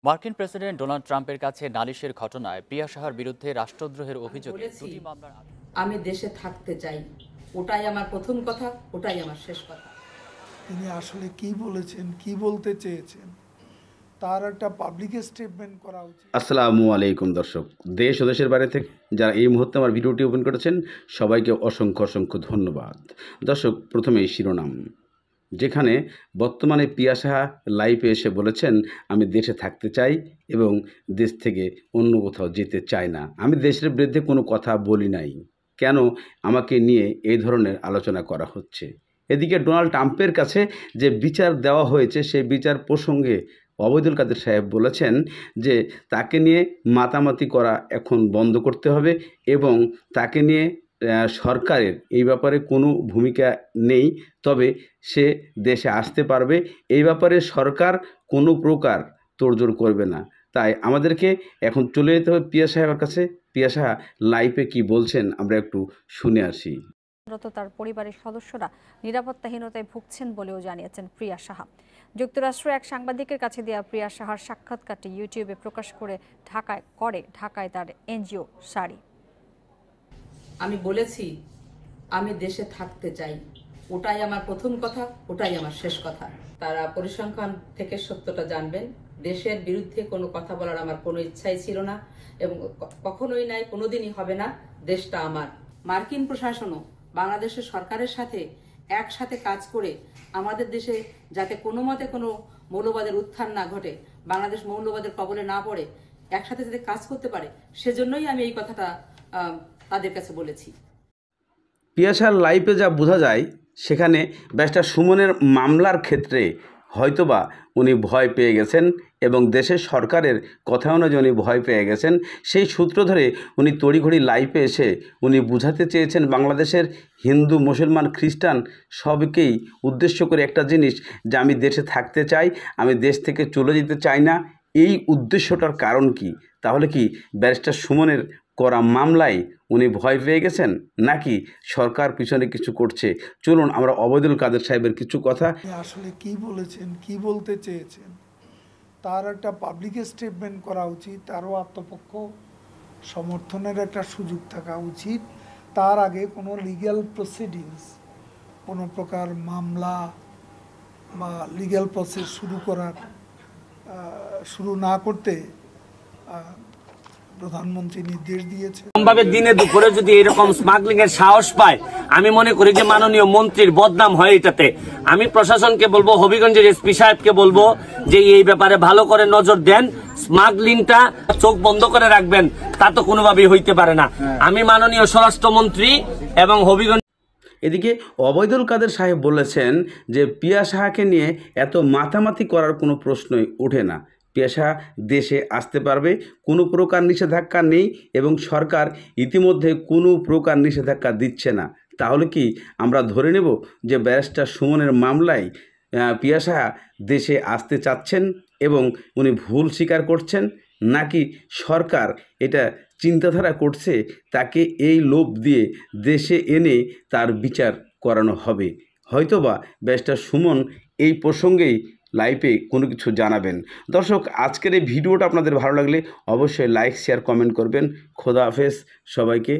মার্কিন president Donald ট্রাম্পের কাছে নালিশের ঘটনায় প্রিয়া সাহার বিরুদ্ধে রাষ্ট্রদ্রোহের অভিযোগে দুটি মামলার আমি দেশে থাকতে চাই, ওটাই আমার প্রথম কথা, ওটাই আমার শেষ কথা। তিনি আসলে কি বলেছেন, কি বলতে চেয়েছেন, তার একটা পাবলিক স্টেটমেন্ট করা উচিত। আসসালামু আলাইকুম দর্শক, দেশ ও দেশের বাইরে থেকে যারা এই মুহূর্তে আমার ভিডিওটি ওপেন করেছেন সবাইকে অসংখ্য অসংখ্য ধন্যবাদ। দর্শক, প্রথমেই শিরোনাম, যেখানে বর্তমানে প্রিয়া সাহা লাইভে এসে বলেছেন আমি দেশে থাকতে চাই এবং দেশ থেকে অন্য কোথাও যেতে চাই না। আমি দেশের বিরুদ্ধে কোনো কথা বলি নাই, কেন আমাকে নিয়ে এই ধরনের আলোচনা করা হচ্ছে? এদিকে ডোনাল্ড ট্রাম্পের কাছে যে বিচার দেওয়া হয়েছে সেই বিচার প্রসঙ্গে ওবায়দুল কাদের সাহেব বলেছেন যে তাকে নিয়ে মাতামাতি করা এখন বন্ধ করতে হবে এবং তাকে নিয়ে সরকারের এই ব্যাপারে কোনো ভূমিকা নেই, তবে সে দেশে আসতে পারবে। এই ব্যাপারে সরকার কোনো প্রকার তোড়জোড় করবে না। তাই আমাদেরকে এখন চলে যেতে হবে প্রিয়া সাহেবের কাছে। প্রিয়া সাহা লাইভে কি বলছেন আমরা একটু শুনে আসি। তার পরিবারের সদস্যরা নিরাপত্তাহীনতায় ভুগছেন বলেও জানিয়েছেন প্রিয়া সাহা। যুক্তরাষ্ট্রের এক সাংবাদিকের কাছে দেওয়া প্রিয়া সাহার সাক্ষাৎকারটি ইউটিউবে প্রকাশ করে ঢাকায় তার এনজিও সারি। আমি বলেছি আমি দেশে থাকতে চাই, ওটাই আমার প্রথম কথা, ওটাই আমার শেষ কথা। তারা পরিসংখ্যান থেকে সত্যটা জানবেন। দেশের বিরুদ্ধে কোনো কথা বলার আমার কোনো ইচ্ছাই ছিল না এবং কখনোই নাই, কোনোদিনই হবে না। দেশটা আমার। মার্কিন প্রশাসনও বাংলাদেশের সরকারের সাথে একসাথে কাজ করে আমাদের দেশে যাতে কোনো মতে কোনো মৌলবাদের উত্থান না ঘটে, বাংলাদেশ মৌলবাদের কবলে না পড়ে, একসাথে যাতে কাজ করতে পারে, সেজন্যই আমি এই কথাটা তাদের কাছে বলেছি। প্রিয়া সাহার লাইভে যা বোঝা যায় সেখানে ব্যারিস্টার সুমনের মামলার ক্ষেত্রে হয়তোবা উনি ভয় পেয়ে গেছেন এবং দেশের সরকারের কথা অনুযায়ী উনি ভয় পেয়ে গেছেন। সেই সূত্র ধরে উনি তড়িঘড়ি লাইভে এসে উনি বুঝাতে চেয়েছেন বাংলাদেশের হিন্দু, মুসলমান, খ্রিস্টান সবকেই উদ্দেশ্য করে একটা জিনিস, যে আমি দেশে থাকতে চাই, আমি দেশ থেকে চলে যেতে চাই না। এই উদ্দেশ্যটার কারণ কি? তাহলে কি ব্যারিস্টার সুমনের করা মামলায় উনি ভয় পেয়ে গেছেন, নাকি সরকার পিছনে কিছু করছে? চলুন আমরা ওবায়দুল কাদের সাহেবের কিছু কথা। আসলে কি বলেছেন, কি বলতে চেয়েছেন, তার একটা পাবলিক স্টেটমেন্ট করা উচিত। তারও আত্মপক্ষ সমর্থনের একটা সুযোগ থাকা উচিত। তার আগে কোনো লিগ্যাল প্রসিডিংস, কোনো প্রকার মামলা বা লিগ্যাল প্রসেস শুরু না করতে প্রধানমন্ত্রী নির্দেশ দিয়েছে। দিনে দুপুরে যদি এরকম স্মাগলিং এর সাহস পায়, আমি মনে করি যে মাননীয় মন্ত্রীর বদনাম হয় এটাতে। আমি প্রশাসনকে বলবো, হবিগঞ্জের এসপি সাহেবকে বলবো যে এই ব্যাপারে ভালো করে নজর দেন, স্মাগলিংটা চোখ বন্ধ করে রাখবেন। তা তো কোনোভাবেই হইতে পারে না। আমি মাননীয় স্বরাষ্ট্রমন্ত্রী এবং হবিগঞ্জ। এদিকে ওবায়দুল কাদের সাহেব বলেছেন যে প্রিয়া সাহাকে নিয়ে এত মাতামাতি করার কোনো প্রশ্নই ওঠে না। প্রিয়া সাহা দেশে আসতে পারবে, কোনো প্রকার নিষেধাজ্ঞা নেই এবং সরকার ইতিমধ্যে কোনো প্রকার নিষেধাজ্ঞা দিচ্ছে না। তাহলে কি আমরা ধরে নেব যে ব্যারিস্টার সুমনের মামলায় প্রিয়া সাহা দেশে আসতে চাচ্ছেন এবং উনি ভুল স্বীকার করছেন, নাকি সরকার এটা চিন্তাধারা করছে তাকে এই লোভ দিয়ে দেশে এনে তার বিচার করানো হবে? হয়তোবা ব্যারিস্টার সুমন এই প্রসঙ্গেই লাইভে কোনো কিছু জানাবেন। দর্শক, আজকের এই ভিডিওটা আপনাদের ভালো লাগলে অবশ্যই লাইক, শেয়ার, কমেন্ট করবেন। খোদা হাফেজ সবাইকে।